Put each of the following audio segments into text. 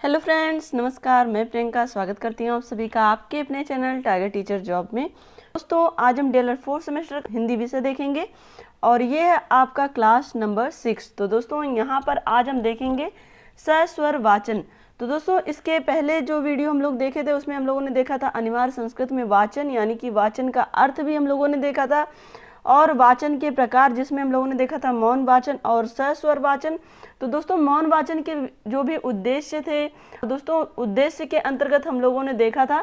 Hello friends, नमस्कार। मैं प्रियंका स्वागत करती हूँ आप सभी का आपके अपने चैनल टाइगर टीचर जॉब में। दोस्तों, आज हम DLED 4th सेमेस्टर हिंदी विषय देखेंगे और ये है आपका क्लास नंबर 6। तो दोस्तों, यहाँ पर आज हम देखेंगे सस्वर वाचन। तो दोस्तों, इसके पहले जो वीडियो हम लोग देखे थे उसमें हम लोगों ने देखा था अनिवार्य संस्कृत में वाचन, यानी कि वाचन का अर्थ भी हम लोगों ने देखा था, और वाचन के प्रकार जिसमें हम लोगों ने देखा था मौन वाचन और सस्वर वाचन। तो दोस्तों, मौन वाचन के जो भी उद्देश्य थे, दोस्तों उद्देश्य के अंतर्गत हम लोगों ने देखा था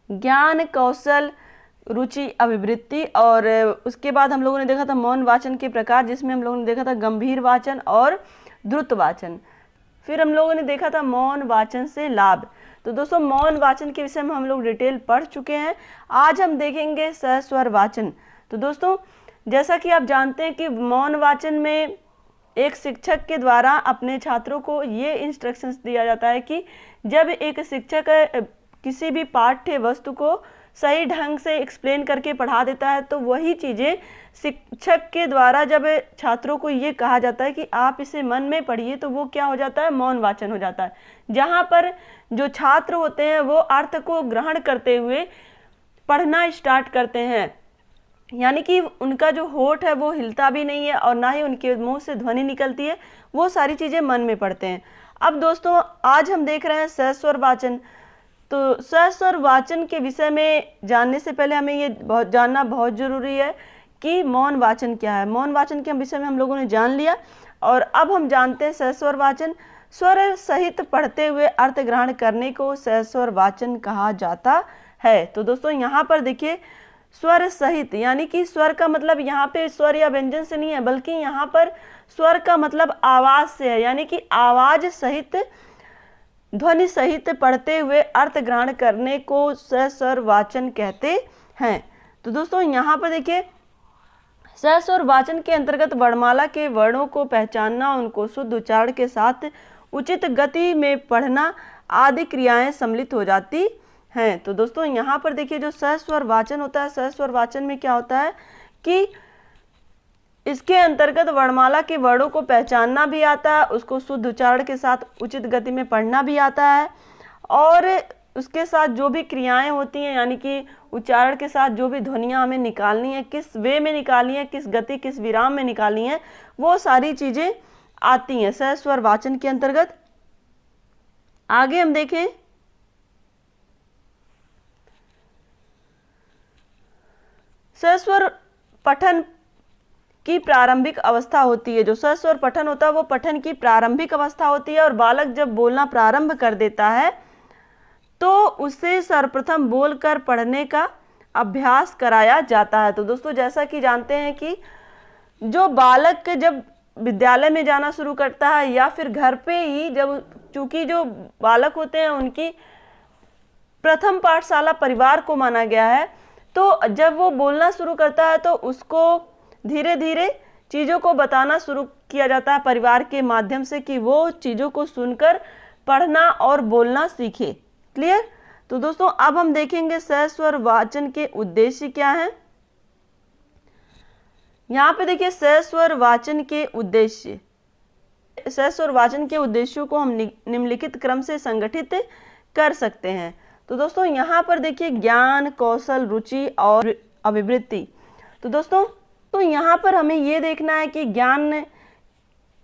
ज्ञान, कौशल, रुचि, अभिवृत्ति, और उसके बाद हम लोगों ने देखा था मौन वाचन के प्रकार जिसमें हम लोगों ने देखा था गंभीर वाचन और द्रुत वाचन। फिर हम लोगों ने देखा था मौन वाचन से लाभ। तो दोस्तों, मौन वाचन के विषय में हम लोग डिटेल पढ़ चुके हैं। आज हम देखेंगे सस्वर वाचन। तो दोस्तों, जैसा कि आप जानते हैं कि मौन वाचन में एक शिक्षक के द्वारा अपने छात्रों को ये इंस्ट्रक्शंस दिया जाता है कि जब एक शिक्षक किसी भी पाठ्य वस्तु को सही ढंग से एक्सप्लेन करके पढ़ा देता है तो वही चीज़ें शिक्षक के द्वारा जब छात्रों को ये कहा जाता है कि आप इसे मन में पढ़िए, तो वो क्या हो जाता है, मौन वाचन हो जाता है, जहाँ पर जो छात्र होते हैं वो अर्थ को ग्रहण करते हुए पढ़ना स्टार्ट करते हैं, यानी कि उनका जो होठ है वो हिलता भी नहीं है और ना ही उनके मुंह से ध्वनि निकलती है, वो सारी चीज़ें मन में पढ़ते हैं। अब दोस्तों, आज हम देख रहे हैं सस्वर वाचन। तो सस्वर वाचन के विषय में जानने से पहले हमें ये जानना बहुत ज़रूरी है कि मौन वाचन क्या है। मौन वाचन के विषय में हम लोगों ने जान लिया और अब हम जानते हैं सस्वर वाचन। स्वर सहित पढ़ते हुए अर्थ ग्रहण करने को सस्वर वाचन कहा जाता है। तो दोस्तों, यहाँ पर देखिए, स्वर सहित यानी कि स्वर का मतलब यहाँ पे स्वर या व्यंजन से नहीं है, बल्कि यहाँ पर स्वर का मतलब आवाज से है, यानी कि आवाज सहित, ध्वनि सहित पढ़ते हुए अर्थ ग्रहण करने को सस्वर वाचन कहते हैं। तो दोस्तों, यहाँ पर देखिए, सस्वर वाचन के अंतर्गत वर्णमाला के वर्णों को पहचानना, उनको शुद्ध उच्चारण के साथ उचित गति में पढ़ना आदि क्रियाएं सम्मिलित हो जाती हैं। तो दोस्तों, यहाँ पर देखिए, जो सस्वर वाचन होता है, सस्वर वाचन में क्या होता है कि इसके अंतर्गत वर्णमाला के वर्णों को पहचानना भी आता है, उसको शुद्ध उच्चारण के साथ उचित गति में पढ़ना भी आता है, और उसके साथ जो भी क्रियाएं होती हैं, यानी कि उच्चारण के साथ जो भी ध्वनियाँ हमें निकालनी है, किस वे में निकालनी है, किस गति, किस विराम में निकालनी है, वो सारी चीज़ें आती हैं सस्वर वाचन के अंतर्गत। आगे हम देखें, सस्वर पठन की प्रारंभिक अवस्था होती है। जो सस्वर पठन होता है वो पठन की प्रारंभिक अवस्था होती है, और बालक जब बोलना प्रारंभ कर देता है तो उसे सर्वप्रथम बोलकर पढ़ने का अभ्यास कराया जाता है। तो दोस्तों, जैसा कि जानते हैं कि जो बालक जब विद्यालय में जाना शुरू करता है या फिर घर पे ही, जब चूंकि जो बालक होते हैं उनकी प्रथम पाठशाला परिवार को माना गया है, तो जब वो बोलना शुरू करता है तो उसको धीरे धीरे चीज़ों को बताना शुरू किया जाता है परिवार के माध्यम से, कि वो चीज़ों को सुनकर पढ़ना और बोलना सीखे। क्लियर? तो दोस्तों, अब हम देखेंगे सस्वर वाचन के उद्देश्य क्या हैं। यहाँ पे देखिए, सस्वर वाचन के उद्देश्य, सस्वर वाचन के उद्देश्यों को हम निम्नलिखित क्रम से संगठित कर सकते हैं। तो दोस्तों, यहाँ पर देखिए, ज्ञान, कौशल, रुचि और अभिवृत्ति। तो दोस्तों, तो यहाँ पर हमें ये देखना है कि ज्ञान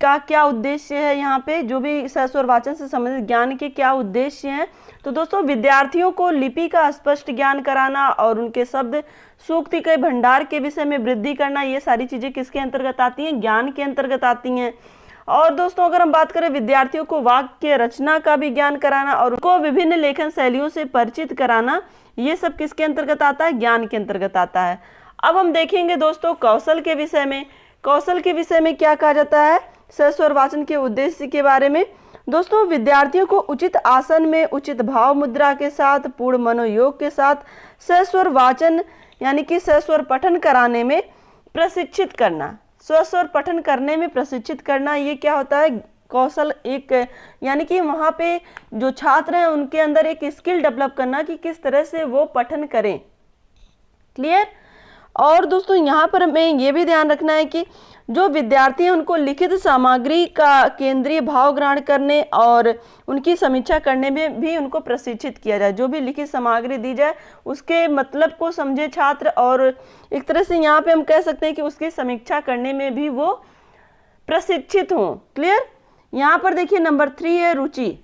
का क्या उद्देश्य है। यहाँ पे जो भी सस्वर वाचन से संबंधित ज्ञान के क्या उद्देश्य हैं। तो दोस्तों, विद्यार्थियों को लिपि का स्पष्ट ज्ञान कराना और उनके शब्द सूक्ति के भंडार के विषय में वृद्धि करना, ये सारी चीज़ें किसके अंतर्गत आती हैं, ज्ञान के अंतर्गत आती हैं। और दोस्तों, अगर हम बात करें विद्यार्थियों को वाक्य रचना का भी ज्ञान कराना और उनको विभिन्न लेखन शैलियों से परिचित कराना, ये सब किसके अंतर्गत आता है, ज्ञान के अंतर्गत आता है। अब हम देखेंगे दोस्तों कौशल के विषय में। कौशल के विषय में क्या कहा जाता है सस्वर वाचन के उद्देश्य के बारे में। दोस्तों, विद्यार्थियों को उचित आसन में उचित भाव मुद्रा के साथ पूर्ण मनोयोग के साथ सस्वर वाचन यानी कि सस्वर पठन कराने में प्रशिक्षित करना, सस्वर पठन करने में प्रशिक्षित करना, ये क्या होता है, कौशल एक, यानी कि वहाँ पे जो छात्र हैं उनके अंदर एक स्किल डेवलप करना कि किस तरह से वो पठन करें। क्लियर? और दोस्तों, यहाँ पर हमें ये भी ध्यान रखना है कि जो विद्यार्थी हैं उनको लिखित सामग्री का केंद्रीय भाव ग्रहण करने और उनकी समीक्षा करने में भी उनको प्रशिक्षित किया जाए। जो भी लिखित सामग्री दी जाए उसके मतलब को समझे छात्र, और एक तरह से यहाँ पे हम कह सकते हैं कि उसकी समीक्षा करने में भी वो प्रशिक्षित हों। क्लियर। यहाँ पर देखिए नंबर 3 है रुचि।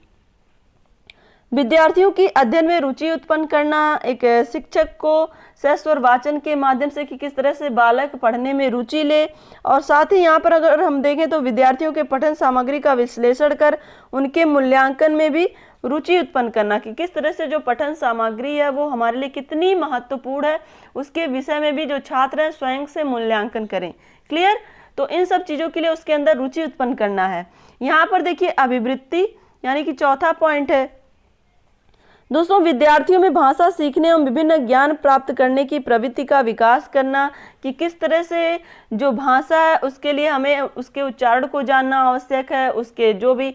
विद्यार्थियों की अध्ययन में रुचि उत्पन्न करना। एक शिक्षक को सहस्वर वाचन के माध्यम से कि किस तरह से बालक पढ़ने में रुचि ले, और साथ ही यहाँ पर अगर हम देखें तो विद्यार्थियों के पठन सामग्री का विश्लेषण कर उनके मूल्यांकन में भी रुचि उत्पन्न करना कि किस तरह से जो पठन सामग्री है वो हमारे लिए कितनी महत्वपूर्ण है, उसके विषय में भी जो छात्र हैं स्वयं से मूल्यांकन करें। क्लियर। तो इन सब चीज़ों के लिए उसके अंदर रुचि उत्पन्न करना है। यहाँ पर देखिए अभिवृत्ति यानी कि चौथा पॉइंट है दोस्तों, विद्यार्थियों में भाषा सीखने एवं विभिन्न ज्ञान प्राप्त करने की प्रवृत्ति का विकास करना कि किस तरह से जो भाषा है उसके लिए हमें उसके उच्चारण को जानना आवश्यक है, उसके जो भी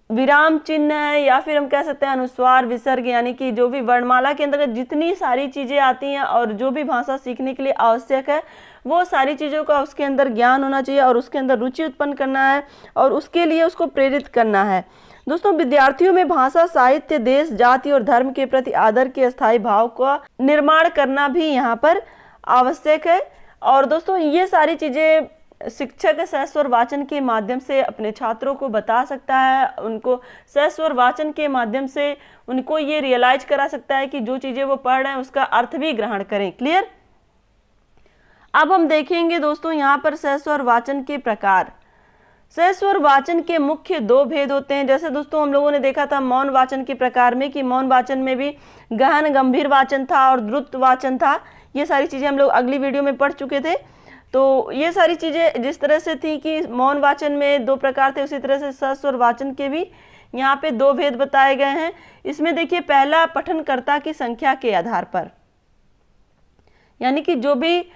विराम चिन्ह है या फिर हम कह सकते हैं अनुस्वार विसर्ग यानी कि जो भी वर्णमाला के अंतर्गत जितनी सारी चीज़ें आती हैं और जो भी भाषा सीखने के लिए आवश्यक है वो सारी चीज़ों का उसके अंदर ज्ञान होना चाहिए और उसके अंदर रुचि उत्पन्न करना है और उसके लिए उसको प्रेरित करना है। दोस्तों, विद्यार्थियों में भाषा, साहित्य, देश, जाति और धर्म के प्रति आदर के अस्थायी भाव का निर्माण करना भी यहाँ पर आवश्यक है। और दोस्तों ये सारी चीज़ें शिक्षक सहस्वर वाचन के माध्यम से अपने छात्रों को बता सकता है, उनको सहस्वर वाचन के माध्यम से उनको ये रियलाइज करा सकता है कि जो चीज़ें वो पढ़ रहे हैं उसका अर्थ भी ग्रहण करें। क्लियर। अब हम देखेंगे दोस्तों यहाँ पर सहस्वर वाचन के प्रकार। सहस्वर वाचन के मुख्य 2 भेद होते हैं। जैसे दोस्तों हम लोगों ने देखा था मौन वाचन के प्रकार में कि मौन वाचन में भी गहन गंभीर वाचन था और द्रुत वाचन था। ये सारी चीज़ें हम लोग अगली वीडियो में पढ़ चुके थे। तो ये सारी चीज़ें जिस तरह से थी कि मौन वाचन में 2 प्रकार थे, उसी तरह से सहस्वर वाचन के भी यहाँ पे 2 भेद बताए गए हैं। इसमें देखिए पहला पठनकर्ता की संख्या के आधार पर, यानी कि जो भी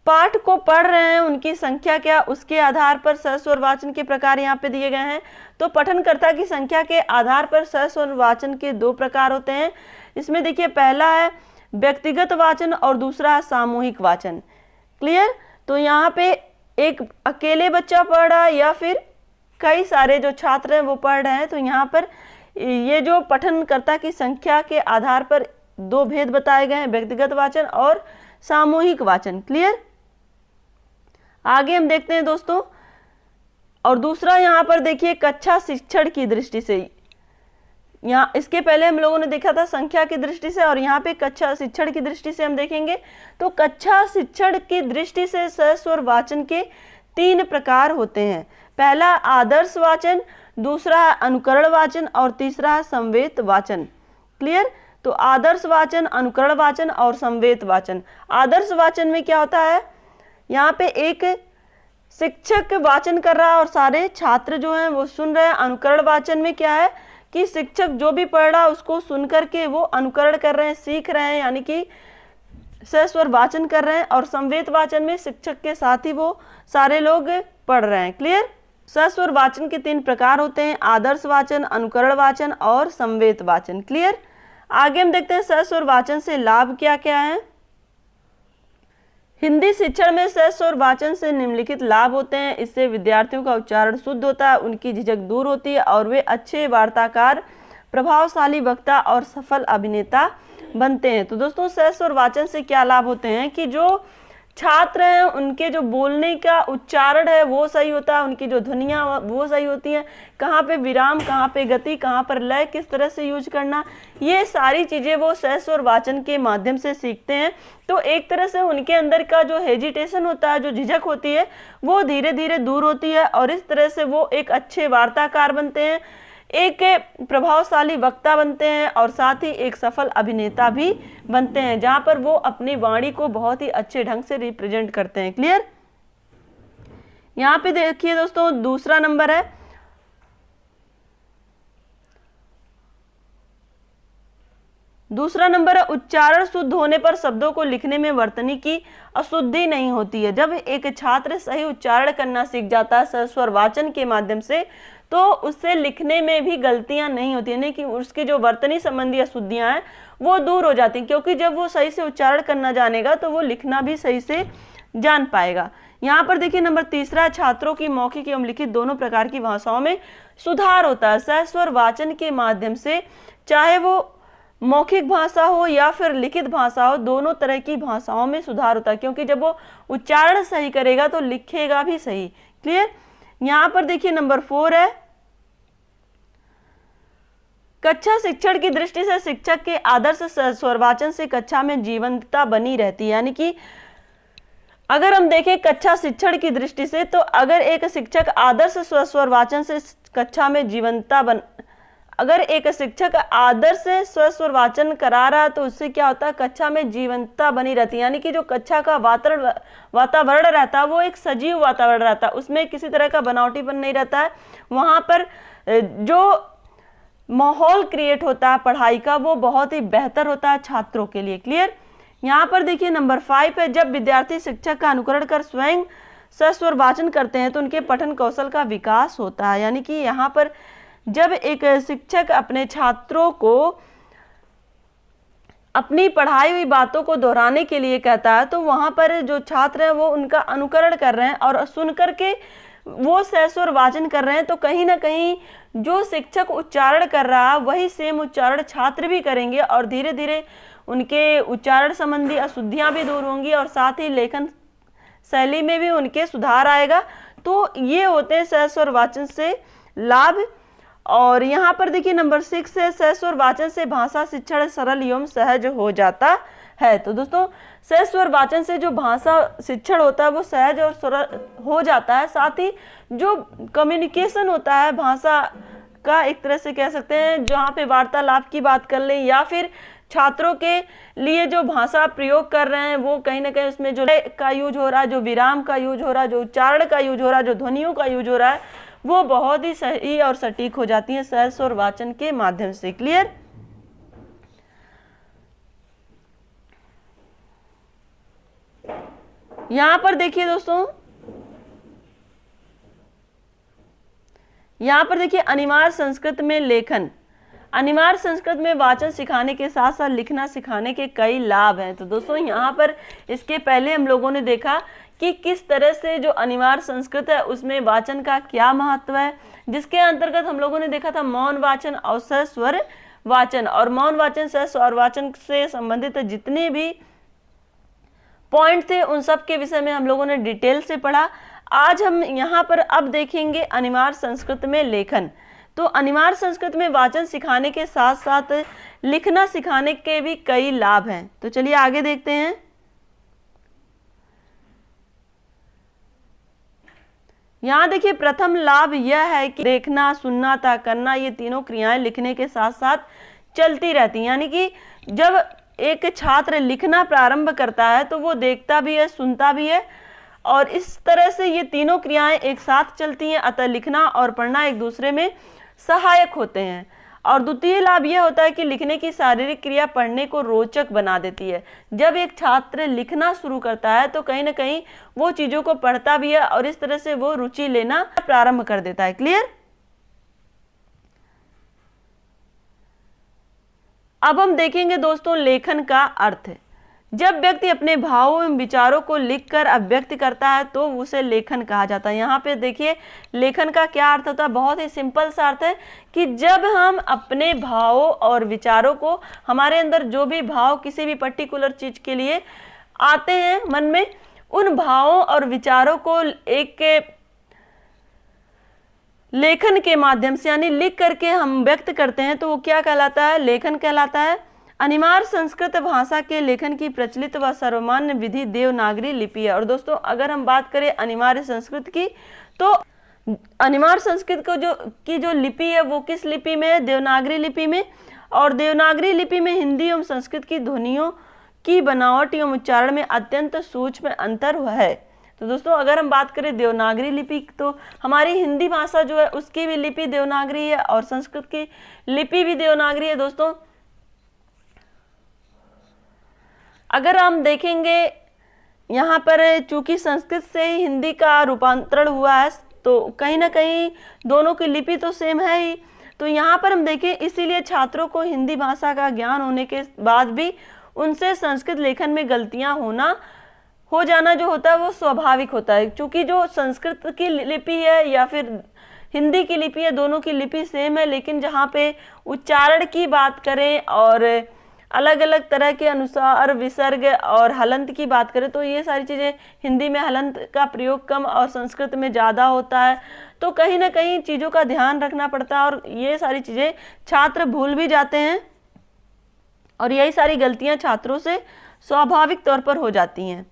पाठ को पढ़ रहे हैं उनकी संख्या क्या, उसके आधार पर सहस्वर वाचन के प्रकार यहाँ पे दिए गए हैं। तो पठनकर्ता की संख्या के आधार पर सहस्वर वाचन के 2 प्रकार होते हैं। इसमें देखिए पहला है व्यक्तिगत वाचन और दूसरा है सामूहिक वाचन। क्लियर। तो यहाँ पे एक अकेले बच्चा पढ़ रहा है या फिर कई सारे जो छात्र हैं वो पढ़ रहे हैं, तो यहाँ पर ये जो पठनकर्ता की संख्या के आधार पर 2 भेद बताए गए हैं, व्यक्तिगत वाचन और सामूहिक वाचन। क्लियर। आगे हम देखते हैं दोस्तों, और दूसरा यहाँ पर देखिए कक्षा शिक्षण की दृष्टि से। यहाँ इसके पहले हम लोगों ने देखा था संख्या की दृष्टि से, और यहाँ पे कक्षा शिक्षण की दृष्टि से हम देखेंगे। तो कक्षा शिक्षण की दृष्टि से सहस्वर वाचन के 3 प्रकार होते हैं। पहला आदर्श वाचन, दूसरा है अनुकरण वाचन और तीसरा है संवेद वाचन। क्लियर। तो आदर्श वाचन, अनुकरण वाचन और संवेद वाचन। आदर्श वाचन में क्या होता है, यहाँ पे एक शिक्षक वाचन कर रहा है और सारे छात्र जो हैं वो सुन रहे हैं। अनुकरण वाचन में क्या है कि शिक्षक जो भी पढ़ रहा है उसको सुन करके वो अनुकरण कर रहे हैं, सीख रहे हैं, यानी कि सहस्वर वाचन कर रहे हैं। और संवेद वाचन में शिक्षक के साथ ही वो सारे लोग पढ़ रहे हैं। क्लियर। सहस्वर वाचन के 3 प्रकार होते हैं, आदर्श वाचन, अनुकरण वाचन और संवेद वाचन। क्लियर। आगे हम देखते हैं सहस्वर वाचन से लाभ क्या क्या है। हिंदी शिक्षण में सहस्वर वाचन से निम्नलिखित लाभ होते हैं। इससे विद्यार्थियों का उच्चारण शुद्ध होता है, उनकी झिझक दूर होती है और वे अच्छे वार्ताकार, प्रभावशाली वक्ता और सफल अभिनेता बनते हैं। तो दोस्तों सहस्वर वाचन से क्या लाभ होते हैं कि जो छात्र हैं उनके जो बोलने का उच्चारण है वो सही होता है, उनकी जो ध्वनियाँ वो सही होती हैं, कहाँ पे विराम, कहाँ पे गति, कहाँ पर लय किस तरह से यूज करना, ये सारी चीज़ें वो सहस्वर वाचन के माध्यम से सीखते हैं। तो एक तरह से उनके अंदर का जो हेजिटेशन होता है, जो झिझक होती है, वो धीरे धीरे दूर होती है और इस तरह से वो एक अच्छे वार्ताकार बनते हैं, एक प्रभावशाली वक्ता बनते हैं और साथ ही एक सफल अभिनेता भी बनते हैं, जहां पर वो अपनी वाणी को बहुत ही अच्छे ढंग से रिप्रेजेंट करते हैं। क्लियर। यहाँ पे देखिए दोस्तों दूसरा नंबर है उच्चारण शुद्ध होने पर शब्दों को लिखने में वर्तनी की अशुद्धि नहीं होती है। जब एक छात्र सही उच्चारण करना सीख जाता है सहस्वर वाचन के माध्यम से, तो उससे लिखने में भी गलतियां नहीं होती, यानी कि उसकी जो वर्तनी संबंधी अशुद्धियां हैं वो दूर हो जाती हैं, क्योंकि जब वो सही से उच्चारण करना जानेगा तो वो लिखना भी सही से जान पाएगा। यहाँ पर देखिए नंबर तीसरा, छात्रों की मौखिक एवं लिखित दोनों प्रकार की भाषाओं में सुधार होता है। सहस्वर वाचन के माध्यम से, चाहे वो मौखिक भाषा हो या फिर लिखित भाषा हो, दोनों तरह की भाषाओं में सुधार होता है, क्योंकि जब वो उच्चारण सही करेगा तो लिखेगा भी सही। क्लियर। यहाँ पर देखिए नंबर 4 है, कक्षा शिक्षण की दृष्टि से शिक्षक के आदर्श स्वरवाचन से कक्षा में जीवंतता बनी रहती है। यानी कि अगर हम देखें कक्षा शिक्षण की दृष्टि से, तो अगर एक शिक्षक आदर्श स्वरवाचन से कक्षा में जीवंतता अगर एक शिक्षक आदर्श से स्वर वाचन करा रहा है तो उससे क्या होता है, कक्षा में जीवंतता बनी रहती है। यानी कि जो कक्षा का वातावरण रहता है वो एक सजीव वातावरण रहता है, उसमें किसी तरह का बनावटीपन नहीं रहता है। वहां पर जो माहौल क्रिएट होता है पढ़ाई का वो बहुत ही बेहतर होता है छात्रों के लिए। क्लियर। यहाँ पर देखिए नंबर 5 है, जब विद्यार्थी शिक्षक का अनुकरण कर स्वयं सस्वर वाचन करते हैं तो उनके पठन कौशल का विकास होता है। यानी कि यहाँ पर जब एक शिक्षक अपने छात्रों को अपनी पढ़ाई हुई बातों को दोहराने के लिए कहता है तो वहां पर जो छात्र हैं वो उनका अनुकरण कर रहे हैं और सुन करके वो सहस्वर वाचन कर रहे हैं, तो कहीं ना कहीं जो शिक्षक उच्चारण कर रहा है वही सेम उच्चारण छात्र भी करेंगे और धीरे धीरे उनके उच्चारण संबंधी अशुद्धियां भी दूर होंगी और साथ ही लेखन शैली में भी उनके सुधार आएगा। तो ये होते हैं सहस्वर वाचन से लाभ। और यहाँ पर देखिए नंबर 6 है, सहस्वर वाचन से भाषा शिक्षण सरल एवं सहज हो जाता है। तो दोस्तों सहस्वर वाचन से जो भाषा शिक्षण होता है वो सहज और सरल हो जाता है। साथ ही जो कम्युनिकेशन होता है भाषा का, एक तरह से कह सकते हैं जहाँ पे वार्तालाप की बात कर लें या फिर छात्रों के लिए जो भाषा प्रयोग कर रहे हैं वो कहीं ना कहीं उसमें जो का यूज हो रहा है, जो विराम का यूज हो रहा है, जो उच्चारण का यूज हो रहा है, जो ध्वनियों का यूज हो रहा है, वो बहुत ही सही और सटीक हो जाती है सहस्वर वाचन के माध्यम से। क्लियर। यहां पर देखिए दोस्तों, यहां पर देखिए अनिवार्य संस्कृत में लेखन, अनिवार्य संस्कृत में वाचन सिखाने के साथ साथ लिखना सिखाने के कई लाभ हैं। तो दोस्तों यहाँ पर इसके पहले हम लोगों ने देखा कि किस तरह से जो अनिवार्य संस्कृत है उसमें वाचन का क्या महत्व है, जिसके अंतर्गत हम लोगों ने देखा था मौन वाचन और सहस्वर वाचन, और मौन वाचन सहस्वर वाचन से संबंधित जितने भी पॉइंट थे उन सब के विषय में हम लोगों ने डिटेल से पढ़ा। आज हम यहाँ पर अब देखेंगे अनिवार्य संस्कृत में लेखन। तो अनिवार्य संस्कृत में वाचन सिखाने के साथ साथ लिखना सिखाने के भी कई लाभ हैं। तो चलिए आगे देखते हैं। यहाँ देखिए प्रथम लाभ यह है कि देखना, सुनना तथा करना ये तीनों क्रियाएं लिखने के साथ साथ चलती रहती हैं। यानी कि जब एक छात्र लिखना प्रारंभ करता है तो वो देखता भी है, सुनता भी है, और इस तरह से ये तीनों क्रियाएं एक साथ चलती हैं। अतः लिखना और पढ़ना एक दूसरे में सहायक होते हैं। और द्वितीय लाभ यह होता है कि लिखने की शारीरिक क्रिया पढ़ने को रोचक बना देती है। जब एक छात्र लिखना शुरू करता है तो कहीं ना कहीं वो चीजों को पढ़ता भी है और इस तरह से वो रुचि लेना प्रारंभ कर देता है। क्लियर। अब हम देखेंगे दोस्तों लेखन का अर्थ। जब व्यक्ति अपने भावों एवं विचारों को लिखकर अभिव्यक्त करता है तो उसे लेखन कहा जाता है। यहाँ पे देखिए लेखन का क्या अर्थ होता है, बहुत ही सिंपल सा अर्थ है कि जब हम अपने भावों और विचारों को, हमारे अंदर जो भी भाव किसी भी पर्टिकुलर चीज के लिए आते हैं मन में, उन भावों और विचारों को एक लेखन के माध्यम से यानी लिख करके हम व्यक्त करते हैं तो वो क्या कहलाता है, लेखन कहलाता है। अनिवार्य संस्कृत भाषा के लेखन की प्रचलित व सर्वमान्य विधि देवनागरी लिपि है। और दोस्तों अगर हम बात करें अनिवार्य संस्कृत की, तो अनिवार्य संस्कृत को जो लिपि है वो किस लिपि में है, देवनागरी लिपि में। और देवनागरी लिपि में हिंदी एवं संस्कृत की ध्वनियों की बनावट एवं उच्चारण में अत्यंत सूक्ष्म अंतर है। तो दोस्तों अगर हम बात करें देवनागरी लिपि, तो हमारी हिंदी भाषा जो है उसकी भी लिपि देवनागरी है और संस्कृत की लिपि भी देवनागरी है। दोस्तों अगर हम देखेंगे यहाँ पर चूंकि संस्कृत से ही हिंदी का रूपांतरण हुआ है तो कहीं ना कहीं दोनों की लिपि तो सेम है ही। तो यहाँ पर हम देखें इसीलिए छात्रों को हिंदी भाषा का ज्ञान होने के बाद भी उनसे संस्कृत लेखन में गलतियाँ होना हो जाना जो होता है वो स्वाभाविक होता है, क्योंकि जो संस्कृत की लिपि है या फिर हिंदी की लिपि है, दोनों की लिपि सेम है, लेकिन जहाँ पे उच्चारण की बात करें और अलग अलग तरह के अनुसार विसर्ग और हलंत की बात करें तो ये सारी चीज़ें, हिंदी में हलंत का प्रयोग कम और संस्कृत में ज़्यादा होता है, तो कहीं ना कहीं चीज़ों का ध्यान रखना पड़ता है और ये सारी चीज़ें छात्र भूल भी जाते हैं और यही सारी गलतियां छात्रों से स्वाभाविक तौर पर हो जाती हैं।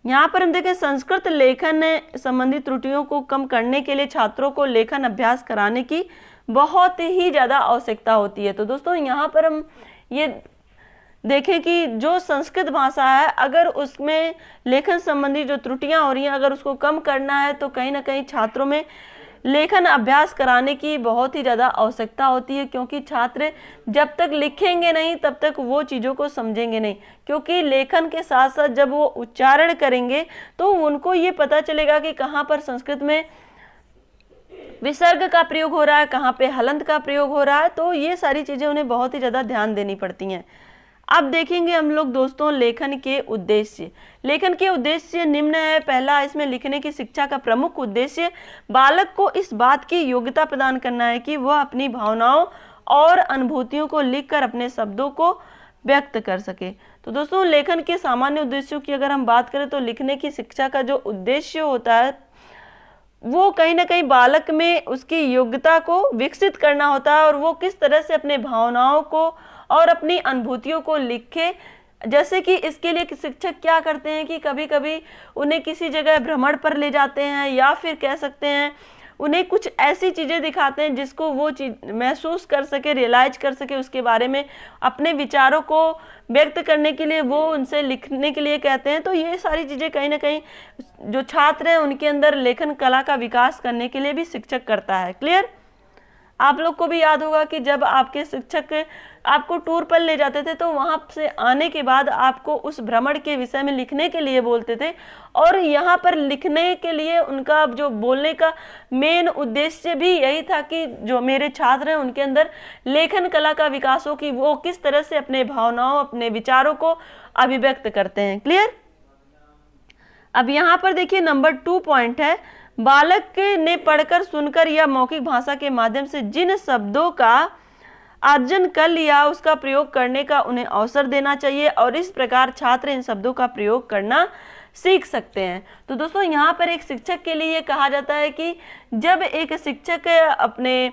यहाँ पर हम देखें संस्कृत लेखन संबंधी त्रुटियों को कम करने के लिए छात्रों को लेखन अभ्यास कराने की बहुत ही ज़्यादा आवश्यकता होती है। तो दोस्तों यहाँ पर हम ये देखें कि जो संस्कृत भाषा है, अगर उसमें लेखन संबंधी जो त्रुटियां हो रही हैं, अगर उसको कम करना है तो कहीं ना कहीं छात्रों में लेखन अभ्यास कराने की बहुत ही ज़्यादा आवश्यकता होती है, क्योंकि छात्र जब तक लिखेंगे नहीं तब तक वो चीज़ों को समझेंगे नहीं, क्योंकि लेखन के साथ साथ जब वो उच्चारण करेंगे तो उनको ये पता चलेगा कि कहाँ पर संस्कृत में विसर्ग का प्रयोग हो रहा है, कहाँ पे हलंत का प्रयोग हो रहा है, तो ये सारी चीज़ें उन्हें बहुत ही ज़्यादा ध्यान देनी पड़ती हैं। अब देखेंगे हम लोग दोस्तों लेखन के उद्देश्य। लेखन के उद्देश्य निम्न है। पहला, इसमें लिखने की शिक्षा का प्रमुख उद्देश्य बालक को इस बात की योग्यता प्रदान करना है कि वह अपनी भावनाओं और अनुभूतियों को लिखकर अपने शब्दों को व्यक्त कर सके। तो दोस्तों लेखन के सामान्य उद्देश्यों की अगर हम बात करें तो लिखने की शिक्षा का जो उद्देश्य होता है वो कहीं ना कहीं बालक में उसकी योग्यता को विकसित करना होता है और वो किस तरह से अपने भावनाओं को और अपनी अनुभूतियों को लिखे। जैसे कि इसके लिए शिक्षक क्या करते हैं कि कभी कभी उन्हें किसी जगह भ्रमण पर ले जाते हैं या फिर कह सकते हैं उन्हें कुछ ऐसी चीज़ें दिखाते हैं जिसको वो चीज महसूस कर सके, रियलाइज कर सके, उसके बारे में अपने विचारों को व्यक्त करने के लिए वो उनसे लिखने के लिए कहते हैं। तो ये सारी चीज़ें कहीं ना कहीं जो छात्र हैं उनके अंदर लेखन कला का विकास करने के लिए भी शिक्षक करता है। क्लियर? आप लोग को भी याद होगा कि जब आपके शिक्षक आपको टूर पर ले जाते थे तो वहाँ से आने के बाद आपको उस भ्रमण के विषय में लिखने के लिए बोलते थे, और यहाँ पर लिखने के लिए उनका जो बोलने का मेन उद्देश्य भी यही था कि जो मेरे छात्र हैं उनके अंदर लेखन कला का विकास हो, कि वो किस तरह से अपने भावनाओं, अपने विचारों को अभिव्यक्त करते हैं। क्लियर? अब यहाँ पर देखिए नंबर 2 पॉइंट है, बालक ने पढ़कर, सुनकर या मौखिक भाषा के माध्यम से जिन शब्दों का अर्जन कर लिया उसका प्रयोग करने का उन्हें अवसर देना चाहिए, और इस प्रकार छात्र इन शब्दों का प्रयोग करना सीख सकते हैं। तो दोस्तों यहाँ पर एक शिक्षक के लिए कहा जाता है कि जब एक शिक्षक अपने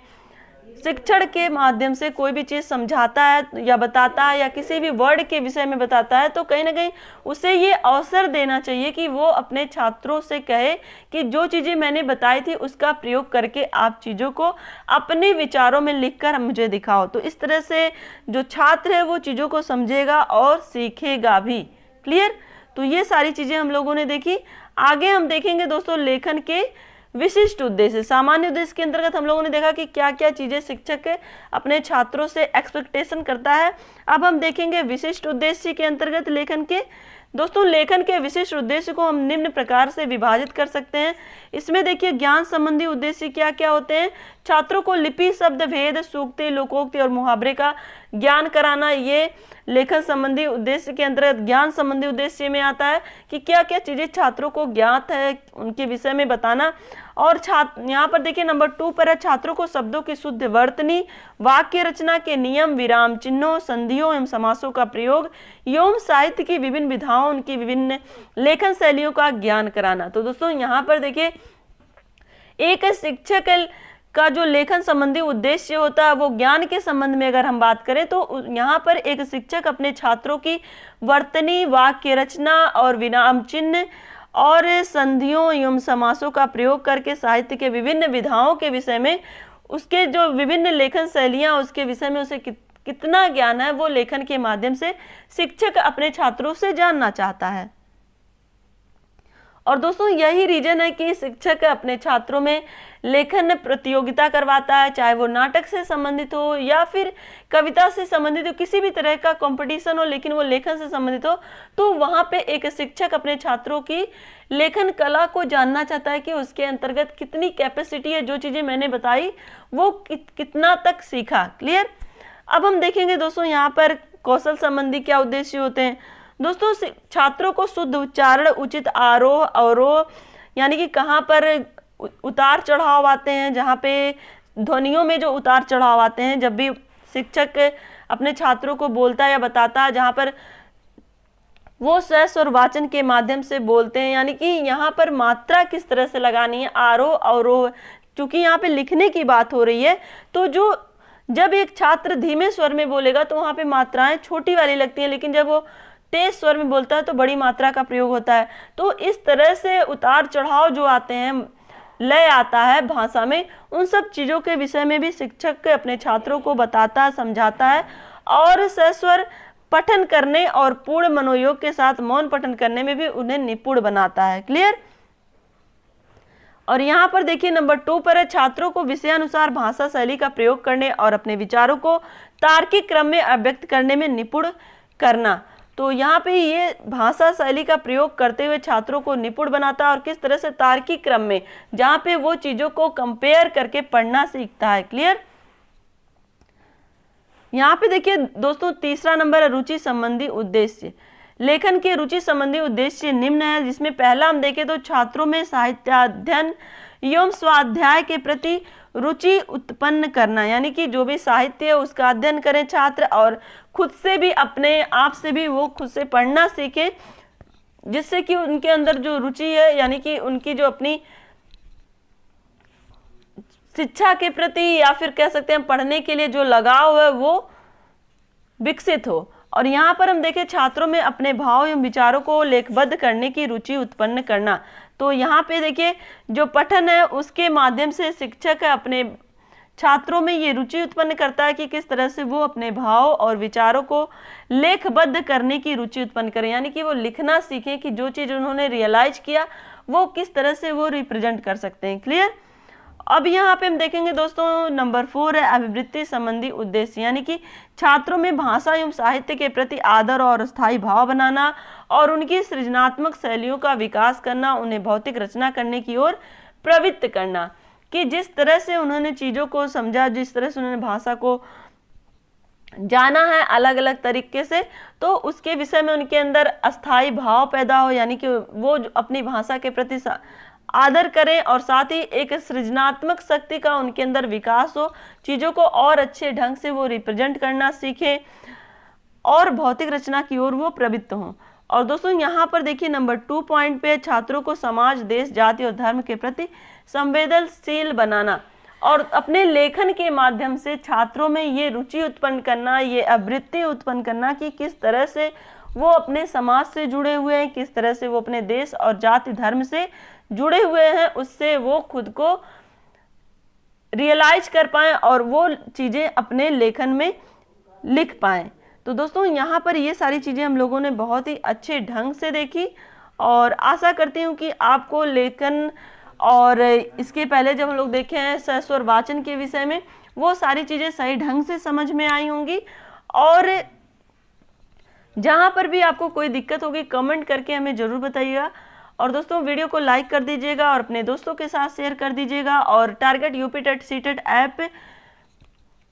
शिक्षण के माध्यम से कोई भी चीज़ समझाता है या बताता है या किसी भी वर्ड के विषय में बताता है तो कहीं ना कहीं उसे ये अवसर देना चाहिए कि वो अपने छात्रों से कहे कि जो चीज़ें मैंने बताई थी उसका प्रयोग करके आप चीज़ों को अपने विचारों में लिखकर मुझे दिखाओ। तो इस तरह से जो छात्र है वो चीज़ों को समझेगा और सीखेगा भी। क्लियर? तो ये सारी चीज़ें हम लोगों ने देखी। आगे हम देखेंगे दोस्तों लेखन के विशिष्ट उद्देश्य। सामान्य उद्देश्य के अंतर्गत हम लोगों ने देखा कि क्या क्या चीजें शिक्षक अपने छात्रों से एक्सपेक्टेशन करता है। अब हम देखेंगे विशिष्ट उद्देश्य के अंतर्गत लेखन के। दोस्तों लेखन के विशिष्ट उद्देश्य को हम निम्न प्रकार से विभाजित कर सकते हैं। इसमें देखिए ज्ञान संबंधी उद्देश्य क्या क्या होते हैं। छात्रों को लिपि, शब्द भेद, सूक्ति, लोकोक्ति और मुहावरे का ज्ञान कराना, ये लेखन संबंधी उद्देश्य के अंतर्गत ज्ञान संबंधी उद्देश्य में आता है कि क्या क्या चीजें छात्रों को ज्ञात है उनके विषय में बताना। और यहाँ पर देखिए नंबर 2 पर है छात्रों को शब्दों की शुद्ध वर्तनी, वाक्य रचना के नियम, विराम चिन्हों, संधियों एवं समासों का प्रयोग एवं साहित्य की विभिन्न विधाओं, उनकी विभिन्न लेखन शैलियों का ज्ञान कराना। तो दोस्तों यहाँ पर देखिए एक शिक्षक का जो लेखन संबंधी उद्देश्य होता है वो ज्ञान के संबंध में अगर हम बात करें तो यहाँ पर एक शिक्षक अपने छात्रों की वर्तनी, वाक्य रचना और विराम चिन्ह और संधियों एवं समासों का प्रयोग करके साहित्य के विभिन्न विधाओं के विषय में, उसके जो विभिन्न लेखन शैलियाँ उसके विषय में उसे कितना ज्ञान है वो लेखन के माध्यम से शिक्षक अपने छात्रों से जानना चाहता है। और दोस्तों यही रीजन है कि शिक्षक अपने छात्रों में लेखन प्रतियोगिता करवाता है, चाहे वो नाटक से संबंधित हो या फिर कविता से संबंधित हो, किसी भी तरह का कंपटीशन हो लेकिन वो लेखन से संबंधित हो, तो वहाँ पे एक शिक्षक अपने छात्रों की लेखन कला को जानना चाहता है कि उसके अंतर्गत कितनी कैपेसिटी है, जो चीज़ें मैंने बताई वो कितना तक सीखा। क्लियर? अब हम देखेंगे दोस्तों यहाँ पर कौशल संबंधी क्या उद्देश्य होते हैं। दोस्तों छात्रों को शुद्ध उच्चारण, उचित आरोह अवरोह, यानी कि कहाँ पर उतार चढ़ाव आते हैं, जहाँ पे ध्वनियों में जो उतार चढ़ाव आते हैं, जब भी शिक्षक अपने छात्रों को बोलता है या बताता है, जहाँ पर वो स्वर वाचन के माध्यम से बोलते हैं, यानी कि यहाँ पर मात्रा किस तरह से लगानी है, आरोह अवरोह, क्योंकि यहाँ पे लिखने की बात हो रही है, तो जब एक छात्र धीमे स्वर में बोलेगा तो वहाँ पे मात्राएं छोटी वाली लगती हैं, लेकिन जब वो तेज स्वर में बोलता है तो बड़ी मात्रा का प्रयोग होता है। तो इस तरह से उतार चढ़ाव जो आते हैं, लय आता है भाषा में, उन सब चीज़ों के विषय में भी शिक्षक अपने छात्रों को बताता है, समझाता है, और सस्वर पठन करने और पूर्ण मनोयोग के साथ मौन पठन करने में भी उन्हें निपुण बनाता है। क्लियर। और यहाँ पर देखिए नंबर 2 पर है, छात्रों को विषयानुसार भाषा शैली का प्रयोग करने और अपने विचारों को तार्किक क्रम में अभिव्यक्त करने में निपुण करना। तो यहाँ पे ये भाषा शैली का प्रयोग करते हुए छात्रों को निपुण बनाता है, और किस तरह से, तार्किक क्रम में, जहाँ पे वो चीजों को कंपेयर करके पढ़ना सीखता है। क्लियर। यहाँ पे देखिए दोस्तों तीसरा नंबर है रुचि संबंधी उद्देश्य। लेखन के रुचि संबंधी उद्देश्य निम्न है, जिसमें पहला हम देखें तो छात्रों में साहित्याध्ययन एवं स्वाध्याय के प्रति रुचि उत्पन्न करना, यानी कि जो भी साहित्य है उसका अध्ययन करें छात्र, और खुद से भी, अपने आप से भी वो खुद से पढ़ना सीखें, जिससे कि उनके अंदर जो रुचि है, यानी कि उनकी जो अपनी शिक्षा के प्रति, या फिर कह सकते हैं पढ़ने के लिए जो लगाव है, वो विकसित हो। और यहाँ पर हम देखें छात्रों में अपने भाव एवं विचारों को लेखबद्ध करने की रुचि उत्पन्न करना। तो यहाँ पे देखिए जो पठन है उसके माध्यम से शिक्षक अपने छात्रों में ये रुचि उत्पन्न करता है कि किस तरह से वो अपने भाव और विचारों को लेखबद्ध करने की रुचि उत्पन्न करें, यानी कि वो लिखना सीखें कि जो चीज़ उन्होंने रियलाइज किया वो किस तरह से वो रिप्रेजेंट कर सकते हैं। क्लियर। अब यहाँ पे हम देखेंगे दोस्तों नंबर 4 है अभिवृत्ति संबंधी उद्देश्य, यानी कि छात्रों में भाषा एवं साहित्य के प्रति आदर और स्थायी भाव बनाना, और उनकी सृजनात्मक शैलियों का विकास करना, उन्हें भौतिक रचना करने की ओर प्रवृत्त करना, कि जिस तरह से उन्होंने चीज़ों को समझा, जिस तरह से उन्होंने भाषा को जाना है अलग अलग तरीके से, तो उसके विषय में उनके अंदर अस्थायी भाव पैदा हो, यानी कि वो अपनी भाषा के प्रति आदर करें, और साथ ही एक सृजनात्मक शक्ति का उनके अंदर विकास हो, चीज़ों को और अच्छे ढंग से वो रिप्रेजेंट करना सीखें, और भौतिक रचना की ओर वो प्रवृत्त हों। और दोस्तों यहाँ पर देखिए नंबर 2 पॉइंट पे छात्रों को समाज, देश, जाति और धर्म के प्रति संवेदनशील बनाना, और अपने लेखन के माध्यम से छात्रों में ये रुचि उत्पन्न करना, ये अभिवृत्ति उत्पन्न करना कि किस तरह से वो अपने समाज से जुड़े हुए हैं, किस तरह से वो अपने देश और जाति धर्म से जुड़े हुए हैं, उससे वो खुद को रियलाइज कर पाएं और वो चीज़ें अपने लेखन में लिख पाएं। तो दोस्तों यहाँ पर ये सारी चीज़ें हम लोगों ने बहुत ही अच्छे ढंग से देखी, और आशा करती हूँ कि आपको लेखन, और इसके पहले जब हम लोग देखे हैं सस्वर वाचन के विषय में, वो सारी चीज़ें सही ढंग से समझ में आई होंगी। और जहाँ पर भी आपको कोई दिक्कत होगी कमेंट करके हमें ज़रूर बताइएगा। और दोस्तों वीडियो को लाइक कर दीजिएगा और अपने दोस्तों के साथ शेयर कर दीजिएगा, और target UP TET CTET app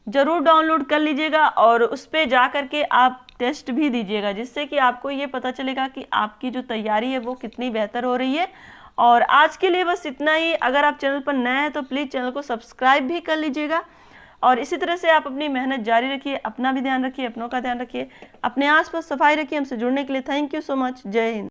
ज़रूर डाउनलोड कर लीजिएगा, और उस पर जा कर के आप टेस्ट भी दीजिएगा, जिससे कि आपको ये पता चलेगा कि आपकी जो तैयारी है वो कितनी बेहतर हो रही है। और आज के लिए बस इतना ही। अगर आप चैनल पर नए हैं तो प्लीज़ चैनल को सब्सक्राइब भी कर लीजिएगा, और इसी तरह से आप अपनी मेहनत जारी रखिए, अपना भी ध्यान रखिए, अपनों का ध्यान रखिए, अपने आसपास सफाई रखिए। हमसे जुड़ने के लिए थैंक यू सो मच। जय हिंद।